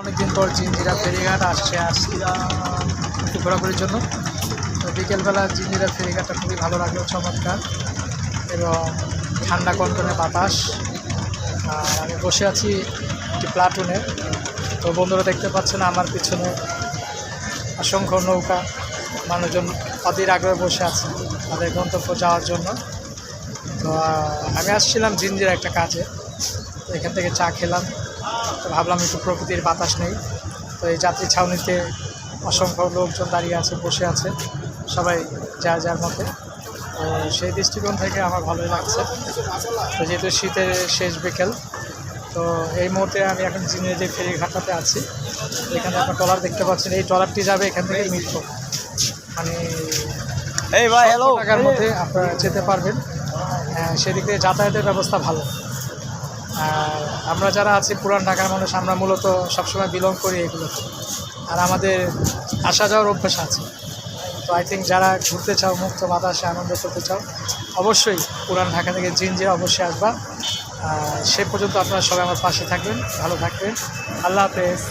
অনেকদিন পর জিঞ্জিরা ফেরিঘাট আসছিলাম একটু ঘোরাঘুরির জন্য। তো বিকেলবেলা জিঞ্জিরা ফেরিঘাটটা খুবই ভালো লাগলো, চমৎকার এবং ঠান্ডা কনকনে বাতাস। আর আমি বসে আছি একটি প্লাটুনে। তো বন্ধুরা দেখতে পাচ্ছেন আমার পিছনে অসংখ্য নৌকা, মানুষজন অধীর আগ্রহে বসে আছে তাদের গন্তব্য যাওয়ার জন্য। তো আমি আসছিলাম জিঞ্জিরা একটা কাজে, তো এখান থেকে চা খেলাম। তো ভাবলাম একটু প্রকৃতির বাতাস নেই। তো এই যাত্রী ছাউনিতে অসংখ্য লোকজন দাঁড়িয়ে আছে, বসে আছে, সবাই যার যার মতে। তো সেই দৃষ্টিকোণ থেকে আমার ভালোই লাগছে। তো যেহেতু শীতের শেষ বিকেল, তো এই মুহূর্তে আমি এখন জিঞ্জিরা যে ফেরিঘাটটাতে আছি, এখানে আপনার ট্রলার দেখতে পাচ্ছেন। এই ট্রলারটি যাবে এখান থেকে মিরপুর, মানে টাকার মধ্যে আপনারা যেতে পারবেন। সেদিক থেকে যাতায়াতের ব্যবস্থা ভালো। আর আমরা যারা আছি পুরান ঢাকার মানুষ, আমরা মূলত সবসময় বিলং করি এগুলোতে, আর আমাদের আসা যাওয়ার অভ্যাস আছে। তো আই থিঙ্ক যারা ঘুরতে চাও, মুক্ত বাতাসে আনন্দ করতে চাও, অবশ্যই পুরান ঢাকা থেকে জিঞ্জিরা অবশ্যই আসবা। সে পর্যন্ত আপনারা সবাই আমার পাশে থাকবেন, ভালো থাকবেন। আল্লাহ হাফেজ।